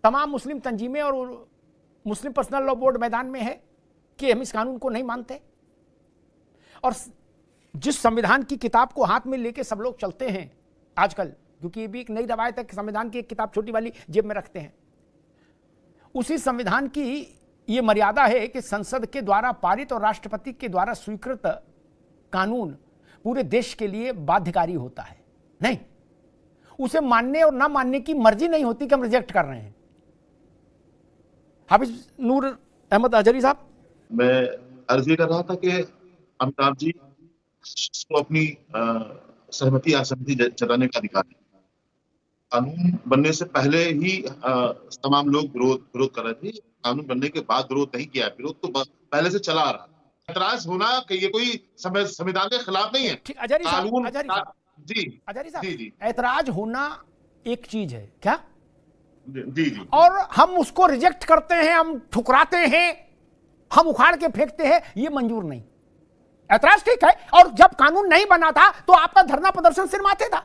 तमाम मुस्लिम तंजीमें और मुस्लिम personal law board मैदान में है कि हम इस कानून को नहीं मानते। और जिस संविधान की किताब को हाथ में लेके सब लोग चलते हैं आजकल, क्योंकि ये भी एक नई रवायत है कि संविधान की एक किताब छोटी वाली जेब में रखते हैं, उसी संविधान की ये मर्यादा है कि संसद के द्वारा पारित और राष्ट्रपति के द्वारा स्वीकृत कानून पूरे देश के लिए बाध्यकारी होता है। नहीं, उसे मानने और ना मानने की मर्जी नहीं होती कि हम रिजेक्ट कर रहे हैं। हाफिज नूर अहमद अजहरी साहब, मैं अर्ज ये कर रहा था कि अमिताभ जी को अपनी सहमति असहमति जताने का अधिकार है। कानून बनने से पहले ही तमाम लोग विरोध कर रहे थे, कानून बनने के बाद विरोध नहीं किया, विरोध तो पहले से चला आ रहा। ऐतराज होना कि ये कोई संविधान के खिलाफ नहीं है। अजहरी कानून साहब, जी अजहरी साहब, जी, ऐतराज होना एक चीज है क्या? जी जी, और हम उसको रिजेक्ट करते हैं, हम ठुकराते हैं, हम उखाड़ के फेंकते हैं, ये मंजूर नहीं। ऐतराज ठीक है, और जब कानून नहीं बना था तो आपका धरना प्रदर्शन सिर माथे था,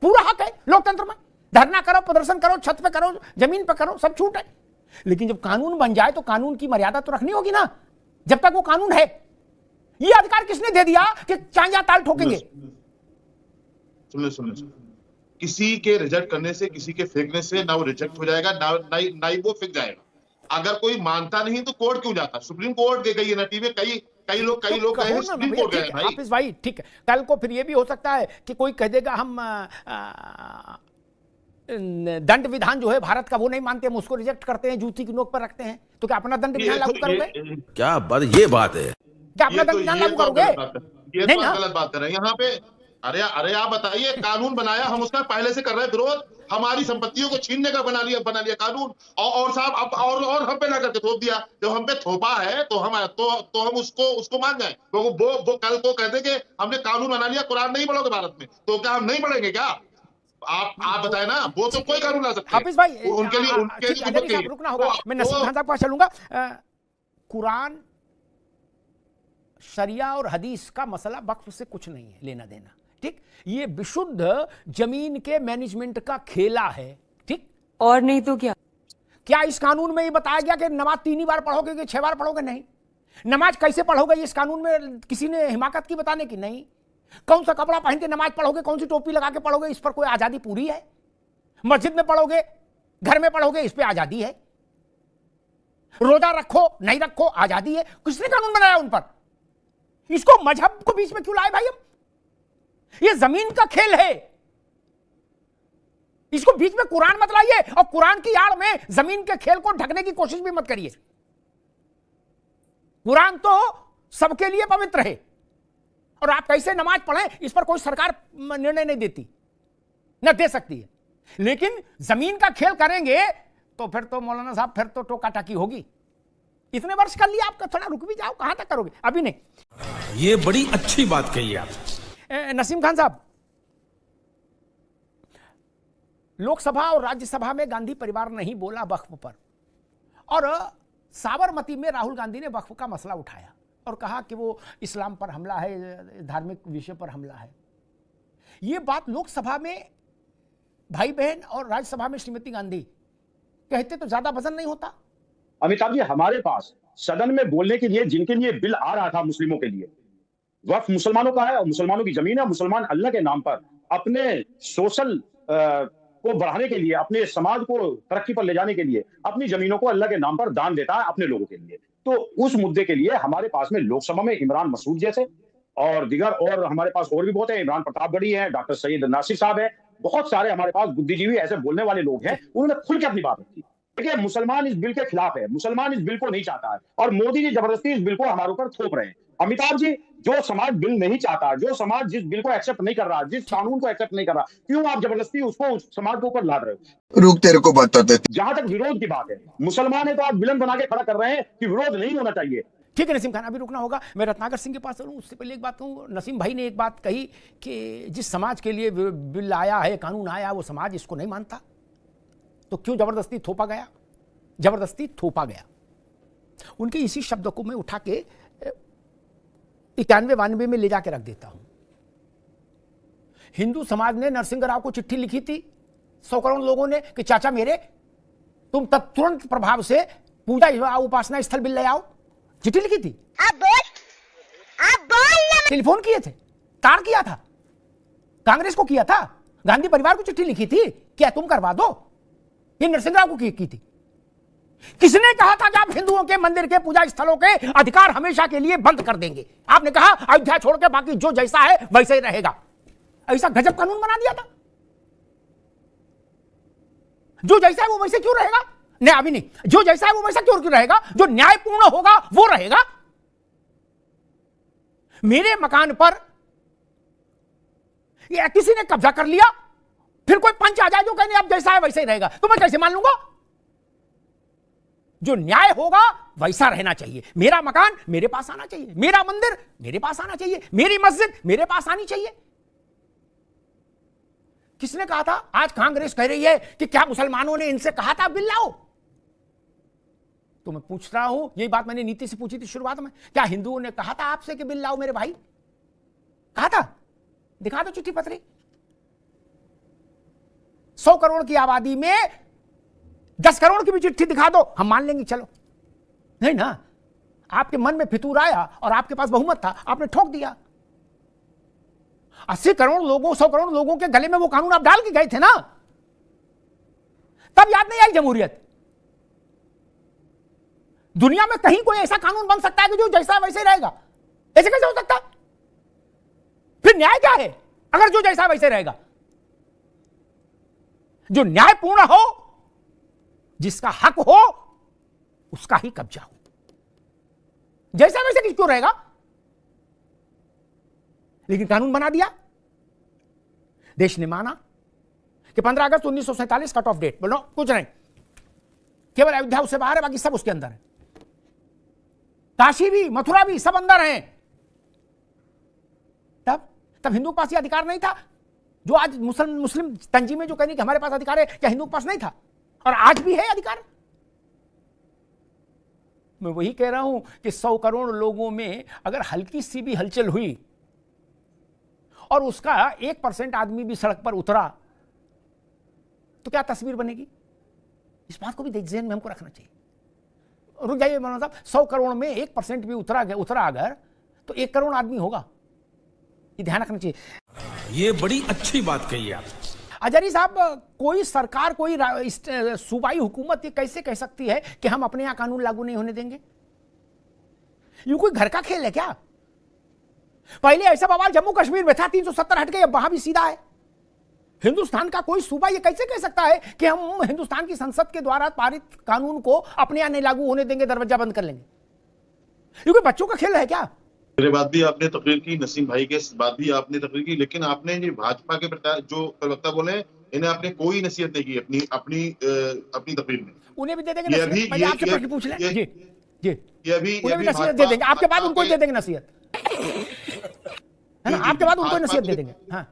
पूरा हक है लोकतंत्र में, धरना करो, प्रदर्शन करो, छत पे करो, जमीन पे करो, सब छूट है। लेकिन जब कानून बन जाए तो कानून की मर्यादा तो रखनी होगी ना। जब तक वो कानून है, ये अधिकार किसने दे दिया कि चांजा ताल ठोकेंगे? सुनिए, किसी के रिजेक्ट करने से, किसी के फेंकने से ना वो रिजेक्ट हो जाएगा, ना ही वो फेंक जाएगा। अगर कोई मानता नहीं तो कोर्ट क्यों जाता? सुप्रीम कोर्ट गई है ना, टीवी कई लोग गए, सुप्रीम कोर्ट गए भाई। हाफिज भाई ठीक है, कल को फिर ये भी हो सकता है कि कोई कह देगा हम दंड विधान जो है भारत का वो नहीं मानते, हम उसको रिजेक्ट करते हैं, जूती की नोक पर रखते हैं। तो क्या अपना दंड विधान लागू करोगे? क्या बात, ये बात है, क्या अपना दंड विधान लागू करोगे? ये तो गलत बात कर रहे हैं यहाँ पे। अरे आप बताइए, कानून बनाया, हम उसका पहले से कर रहे हैं विरोध, हमारी संपत्तियों को छीनने का बना लिया कानून, और साहब अब और हम पे ना करके थोप दिया। जब हम पे थोपा है तो हम उसको मान जाए। वो कल को कहते कि हमने कानून बना लिया, कुरान नहीं पढ़ोगे भारत में, तो क्या हम नहीं पढ़ेंगे क्या? आप बताए ना, वो तो कोई कानून ला सकते हैं। हाफिज भाई, उनके लिए रुकना होगा, मैं नसीम खान साहब के पास चलूंगा। कुरान, शरिया और हदीस का मसला वक्फ से कुछ नहीं है लेना देना, ठीक? ये विशुद्ध जमीन के मैनेजमेंट का खेला है, ठीक? और नहीं तो क्या इस कानून में ये बताया गया कि नमाज 3 ही बार पढ़ोगे कि 6 बार पढ़ोगे? नहीं। नमाज कैसे पढ़ोगे इस कानून में किसी ने हिमाकत की बताने की? नहीं। कौन सा कपड़ा पहन के नमाज पढ़ोगे, कौन सी टोपी लगा के पढ़ोगे, इस पर कोई आजादी पूरी है? मस्जिद में पढ़ोगे, घर में पढ़ोगे, इस पर आजादी है। रोजा रखो नहीं रखो, आजादी है। किसने कानून बनाया उन पर? इसको मजहब को बीच में क्यों लाए भाई हम? ये जमीन का खेल है, इसको बीच में कुरान मत लाइए, और कुरान की आड़ में जमीन के खेल को ढकने की कोशिश भी मत करिए। कुरान तो सबके लिए पवित्र है, और आप कैसे नमाज पढ़ें इस पर कोई सरकार निर्णय नहीं देती, न दे सकती है। लेकिन जमीन का खेल करेंगे तो फिर तो मौलाना साहब, फिर तो टोका टाकी होगी। इतने वर्ष कर लिया, आपका थोड़ा रुक भी जाओ, कहां तक करोगे? अभी नहीं। ये बड़ी अच्छी बात कही आप। नसीम खान साहब, लोकसभा और राज्यसभा में गांधी परिवार नहीं बोला वक्फ पर, और साबरमती में राहुल गांधी ने वक्फ का मसला उठाया और कहा कि वो इस्लाम पर हमला है, धार्मिक विषय पर हमला है। ये बात लोकसभा में भाई बहन और राज्यसभा में श्रीमती गांधी कहते तो ज्यादा वजन नहीं होता? अमिताभ जी, हमारे पास सदन में बोलने के लिए जिनके लिए बिल आ रहा था मुस्लिमों के लिए, वक्फ मुसलमानों का है और मुसलमानों की जमीन है। मुसलमान अल्लाह के नाम पर अपने सोशल को बढ़ाने के लिए, अपने समाज को तरक्की पर ले जाने के लिए अपनी जमीनों को अल्लाह के नाम पर दान देता है अपने लोगों के लिए। तो उस मुद्दे के लिए हमारे पास में लोकसभा में इमरान मसूद जैसे और दिगर, और हमारे पास और भी बहुत है, इमरान प्रतापगढ़ी है, डॉक्टर सैयद नासिर साहब है, बहुत सारे हमारे पास बुद्धिजीवी ऐसे बोलने वाले लोग हैं, उन्होंने खुल के अपनी बात रखी। देखिए, मुसलमान इस बिल के खिलाफ है, मुसलमान इस बिल को नहीं चाहता है, और मोदी जी जबरदस्ती इस बिल को हमारे ऊपर थोप रहे हैं। अमिताभ जी, जो समाज बिल नहीं चाहता, जो समाज जिस बिल को एक्सेप्ट नहीं कर रहा, जिस कानून को एक्सेप्ट नहीं कर रहा, क्यों आप जबरदस्ती उसको उस समाज के ऊपर लाद रहे हो? रुक, तेरे को बताते। जहां तक विरोध की बात है, मुसलमान है तो आप विलन बना के खड़ा कर रहे हैं कि विरोध नहीं होना चाहिए। ठीक है नसीम खान, अभी रुकना होगा। मैं रत्नाकर सिंह के पास चलूं, उससे पहले एक बात कहूं। नसीम भाई ने एक बात कही कि जिस समाज के लिए बिल आया है, कानून आया, वो समाज इसको नहीं मानता, तो क्यों जबरदस्ती थोपा गया? जबरदस्ती थोपा गया। उनके इसी शब्द को मैं उठा के 91-92 में ले जाके रख देता हूं। हिंदू समाज ने नरसिंह राव को चिट्ठी लिखी थी 100 करोड़ लोगों ने कि चाचा मेरे तुम तुरंत प्रभाव से पूजा उपासना स्थल बिल ले आओ। चिट्ठी लिखी थी, आप बोल टेलीफोन किए थे, तार किया था, कांग्रेस को किया था, गांधी परिवार को चिट्ठी लिखी थी, क्या तुम करवा दो? ये नरसिंह राव को की थी। किसने कहा था कि आप हिंदुओं के मंदिर के पूजा स्थलों के अधिकार हमेशा के लिए बंद कर देंगे? आपने कहा अयोध्या छोड़ के बाकी जो जैसा है वैसे ही रहेगा। ऐसा गजब कानून बना दिया था। जो जैसा है वो वैसे क्यों रहेगा? नहीं, अभी नहीं। जो जैसा है वो वैसा क्यों रहेगा? जो न्यायपूर्ण होगा वो रहेगा। मेरे मकान पर ये किसी ने कब्जा कर लिया, फिर कोई पंच आ जाए जो कहने अब जैसा है वैसे ही रहेगा, तो मैं कैसे मान लूंगा? जो न्याय होगा वैसा रहना चाहिए। मेरा मकान मेरे पास आना चाहिए, मेरा मंदिर मेरे पास आना चाहिए, मेरी मस्जिद मेरे पास आनी चाहिए। किसने कहा था? आज कांग्रेस कह रही है कि क्या मुसलमानों ने इनसे कहा था बिल लाओ? तो मैं पूछ रहा हूं, यही बात मैंने नीति से पूछी थी शुरुआत में, क्या हिंदुओं ने कहा था आपसे कि बिल लाओ मेरे भाई? कहा था? दिखा दो चिट्ठी पत्री। 100 करोड़ की आबादी में 10 करोड़ की भी चिट्ठी दिखा दो, हम मान लेंगे, चलो। नहीं ना, आपके मन में फितूर आया और आपके पास बहुमत था, आपने ठोक दिया। 80 करोड़ लोगों, 100 करोड़ लोगों के गले में वो कानून आप डाल के गए थे ना, तब याद नहीं आई जमहूरियत। दुनिया में कहीं कोई ऐसा कानून बन सकता है कि जो जैसा वैसे रहेगा? ऐसे कैसे हो सकता है? फिर न्याय क्या है अगर जो जैसा वैसे रहेगा? जो न्यायपूर्ण हो, जिसका हक हो, उसका ही कब्जा हो। जैसा वैसे क्यों रहेगा? लेकिन कानून बना दिया। देश ने माना कि 15 अगस्त 1947 कट ऑफ डेट, बोलो कुछ नहीं, केवल अयोध्या उससे बाहर है, बाकी सब उसके अंदर है। काशी भी, मथुरा भी, सब अंदर हैं। तब हिंदू के पास ये अधिकार नहीं था जो आज मुस्लिम तंजीमें जो कहनी कि हमारे पास अधिकार है, क्या हिंदू के पास नहीं था? और आज भी है अधिकार। मैं वही कह रहा हूं कि 100 करोड़ लोगों में अगर हल्की सी भी हलचल हुई और उसका 1% आदमी भी सड़क पर उतरा तो क्या तस्वीर बनेगी? इस बात को भी ध्यान में हमको रखना चाहिए। रुक जाइए मौलाना साहब, 100 करोड़ में 1% भी उतरा अगर तो 1 करोड़ आदमी होगा, ये ध्यान रखना चाहिए। ये बड़ी अच्छी बात कही आप। अजहरी साहब, कोई सरकार, कोई सूबाई हुकूमत ये कैसे कह सकती है कि हम अपने यहां कानून लागू नहीं होने देंगे? ये कोई घर का खेल है क्या? पहले ऐसा बवाल जम्मू कश्मीर में था, 370 हट गए, अब वहां भी सीधा है। हिंदुस्तान का कोई सूबा ये कैसे कह सकता है कि हम हिंदुस्तान की संसद के द्वारा पारित कानून को अपने यहां नहीं लागू होने देंगे, दरवाजा बंद कर लेंगे? ये कोई बच्चों का खेल है क्या? मेरे बात भी आपने तकरीर की, नसीम भाई के बात भी आपने तकरीर की, लेकिन आपने जो भाजपा के जो प्रवक्ता बोले इन्हें आपने कोई नसीहत नहीं की अपनी तकरीर में। उन्हें भी दे देंगे नसीहत। पहले आपसे प्रश्न पूछ लें। जी जी, ये अभी नसीहत दे देंगे, आपके बाद उनको दे देंगे नसीहत, है ना? आपके बाद उनको नसीहत दे देंगे। हाँ,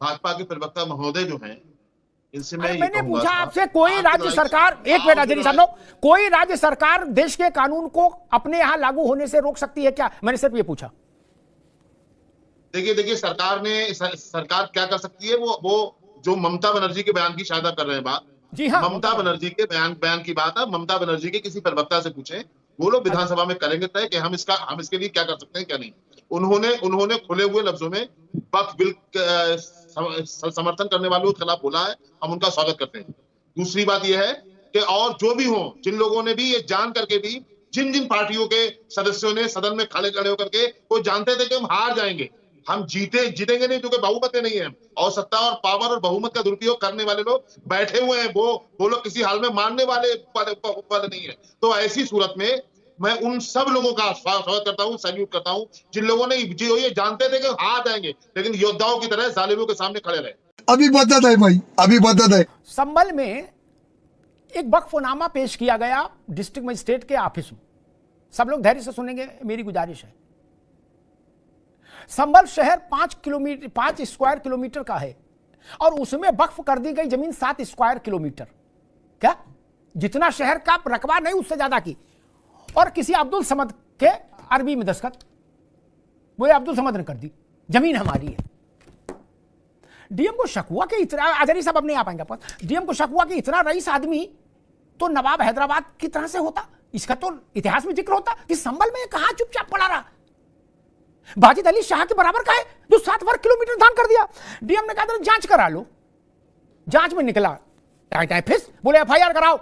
भाजपा के प्रवक्ता महोदय जो हैं, इनसे मैंने पूछा आपसे, कोई राज्य सरकार, एक मिनट अजहरी साहब, कोई राज्य सरकार देश के कानून को अपने यहां लागू होने से रोक सकती है क्या? मैंने सिर्फ ये पूछा। देखिए सरकार क्या कर सकती है? वो जो ममता बनर्जी के बयान की शायद कर रहे हैं बात। जी हाँ, ममता बनर्जी के बयान की बात है। ममता बनर्जी के किसी प्रवक्ता से पूछें, वो लोग विधानसभा में करेंगे तय कि हम इसके लिए क्या कर सकते हैं क्या नहीं। उन्होंने खुले हुए लफ्जों में वक्फ बिल समर्थन करने वालों के खिलाफ बोला है, हम उनका स्वागत करते हैं। दूसरी बात यह है कि और जो भी हो, जिन लोगों ने भी ये जान करके भी, जिन पार्टियों के सदस्यों ने सदन में खड़े होकर के वो जानते थे कि हम हार जाएंगे, हम जीतेंगे नहीं क्योंकि बहुमत में नहीं है, और सत्ता और पावर और बहुमत का दुरुपयोग करने वाले लोग बैठे हुए हैं, वो लोग किसी हाल में मानने वाले नहीं है। तो ऐसी सूरत में मैं उन सब लोगों का स्वागत करता हूं, सैल्यूट करता हूं, जिन लोगों ने ये जानते थे कि हार जाएंगे लेकिन योद्धाओं की तरह जालिमों के सामने खड़े रहे। अभी बदत है भाई, अभी बदत है। संभल में एक वक्फनामा पेश किया गया डिस्ट्रिक्ट मजिस्ट्रेट के ऑफिस में। सब लोग धैर्य से सुनेंगे, मेरी गुजारिश है। संभल शहर 5 स्क्वायर किलोमीटर का है और उसमें वक्फ कर दी गई जमीन 7 स्क्वायर किलोमीटर। क्या? जितना शहर का रकबा नहीं उससे ज्यादा की। और किसी अब्दुल समद के अरबी में दस्तखत, वो अब्दुल समद ने कर दी, जमीन हमारी है। डीएम को शक हुआ कि इतना, अजहरी साहब अब नहीं आ पाएंगे, डीएम को शक हुआ कि इतना रईस आदमी तो नवाब हैदराबाद की तरह से होता, इसका तो इतिहास में जिक्र होता कि संभल में कहां चुपचाप पड़ा रहा। बाजिद अली शाह के बराबर का है जो 7 वर्ग किलोमीटर दान कर दिया। डीएम ने कहा जांच करा लो, जांच में निकला फिस, बोले एफआईआर कराओ।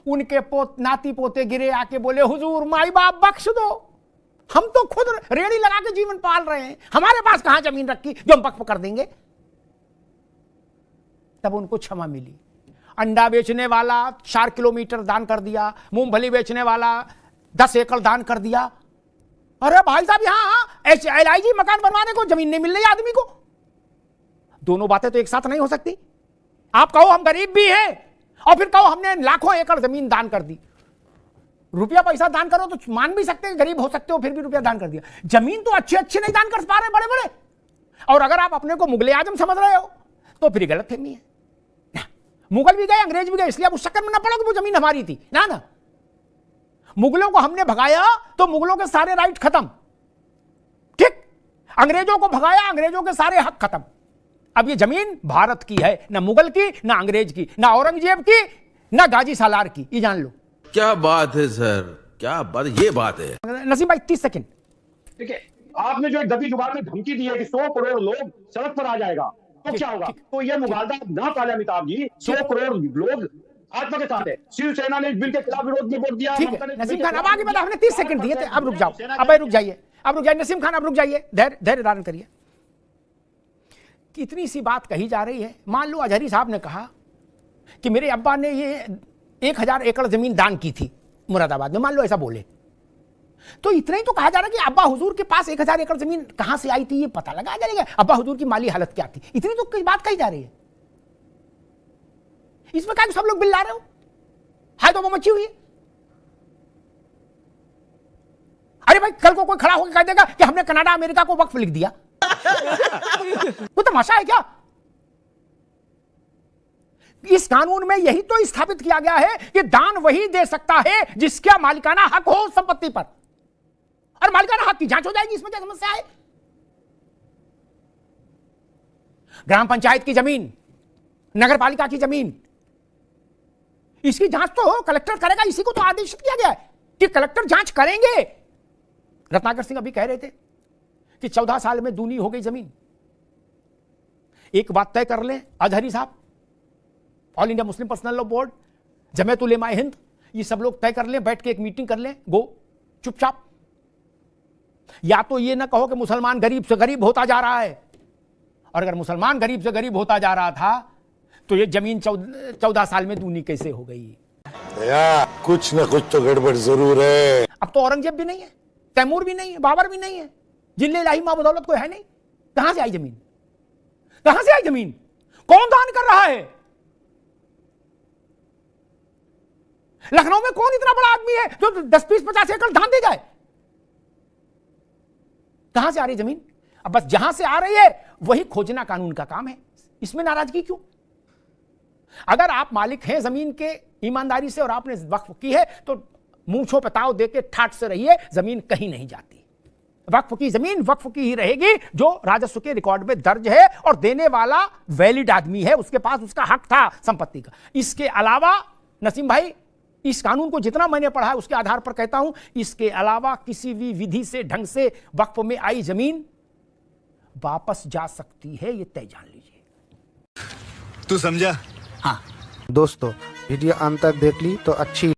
उनके नाती पोते गिरे आके बोले हुजूर माई बाप बख्श दो, हम तो खुद रेड़ी लगा के जीवन पाल रहे हैं, हमारे पास कहां जमीन रखी जो हम वक्फ कर देंगे। तब उनको क्षमा मिली। अंडा बेचने वाला 4 किलोमीटर दान कर दिया, मूंगफली बेचने वाला 10 एकड़ दान कर दिया। अरे भाई साहब यहां LIG मकान बनवाने को जमीन नहीं मिल रही आदमी को। दोनों बातें तो एक साथ नहीं हो सकती। आप कहो हम गरीब भी हैं और फिर कहो हमने लाखों एकड़ जमीन दान कर दी। रुपया पैसा दान करो तो मान भी सकते हैं गरीब हो सकते हो, फिर भी रुपया दान कर दिया। जमीन तो अच्छे अच्छे नहीं दान कर पा रहे बड़े बड़े। और अगर आप अपने को मुगले आजम समझ रहे हो तो फिर गलतफहमी है। मुगल भी गए, अंग्रेज भी गए, इसलिए आप उस चक्कर में ना पड़ो कि वो जमीन हमारी थी। ना ना, मुगलों को हमने भगाया तो मुगलों के सारे राइट खत्म, ठीक। अंग्रेजों को भगाया, अंग्रेजों के सारे हक खत्म। अब ये जमीन भारत की है, ना मुगल की, ना अंग्रेज की, ना औरंगजेब की, ना गाजी सालार की, ये जान लो। क्या बात है सर, क्या बात, ये बात है। नसीम भाई 30 सेकंड। देखिए, आपने जो एक दबी जुबान में धमकी दी है कि 100 करोड़ लोग सड़क पर आ जाएगा तो क्या होगा, तो ये मुगालदा ना पाले अमिताभ जी। 100 करोड़ लोग भाजपा के साथ है। शिवसेना ने इस बिल के खिलाफ विरोध में वोट दिया। नसीम खान अब आगे बढ़ा, हमने 30 सेकंड दिए थे, अब रुक जाओ, अब रुक जाइए, अब रुक जाइए नसीम खान, अब रुक जाइए, धैर्य धारण करिए। इतनी सी बात कही जा रही है। मान लो अजहरी साहब ने कहा कि मेरे अब्बा ने ये 1000 एकड़ जमीन दान की थी मुरादाबाद में, मान लो ऐसा बोले, तो इतना ही तो कहा जा रहा है कि अब्बा हुजूर के पास 1000 एकड़ जमीन कहां से आई थी ये पता लगा जाएगा, अब्बा हुजूर की माली हालत क्या थी। इतनी तो कोई बात कही जा रही है, इसमें क्या सब लोग बिल ला रहे हो, हाय तो वो मची हुई है। अरे भाई कल को कोई खड़ा होकर कह देगा कि हमने कनाडा अमेरिका को वक्फ लिख दिया, वो तमाशा है क्या। इस कानून में यही तो स्थापित किया गया है कि दान वही दे सकता है जिसका मालिकाना हक हो संपत्ति पर, और मालिकाना हक की जांच हो जाएगी, इसमें क्या समस्या है। ग्राम पंचायत की जमीन, नगर पालिका की जमीन, इसकी जांच तो कलेक्टर करेगा, इसी को तो आदेशित किया गया है कि कलेक्टर जांच करेंगे। रत्नाकर सिंह अभी कह रहे थे कि 14 साल में दूनी हो गई जमीन। एक बात तय कर लें अजहरी साहब, all India Muslim personal law board, Jamiat Ulema Hind, ये सब लोग तय कर लें, बैठ के एक मीटिंग कर लें, गो चुपचाप। या तो ये ना कहो कि मुसलमान गरीब से गरीब होता जा रहा है, और अगर मुसलमान गरीब से गरीब होता जा रहा था तो ये जमीन 14 साल में दूनी कैसे हो गई। कुछ ना कुछ तो गड़बड़ जरूर है। अब तो औरंगजेब भी नहीं है, तैमूर भी नहीं है, बाबर भी नहीं है, जिले इलाही मां बदौलत कोई है नहीं। कहां से आई जमीन, कहां से आई जमीन, कौन दान कर रहा है। लखनऊ में कौन इतना बड़ा आदमी है जो 10-20-50 एकड़ दान दे जाए। कहां से आ रही जमीन। अब बस जहां से आ रही है वही खोजना कानून का काम है, इसमें नाराजगी क्यों। अगर आप मालिक हैं जमीन के ईमानदारी से और आपने वक्फ की है तो मूंछों पे ताव देके ठाट से रहिए, जमीन कहीं नहीं जाती। वक्फ की जमीन वक्फ की ही रहेगी जो राजस्व के रिकॉर्ड में दर्ज है और देने वाला वैलिड आदमी है, उसके पास उसका हक था संपत्ति का। इसके अलावा नसीम भाई, इस कानून को जितना मैंने पढ़ा है उसके आधार पर कहता हूं, इसके अलावा किसी भी विधि से ढंग से वक्फ में आई जमीन वापस जा सकती है, ये तय जान लीजिए। तू समझा। हाँ दोस्तों, वीडियो अंत तक देख ली तो अच्छी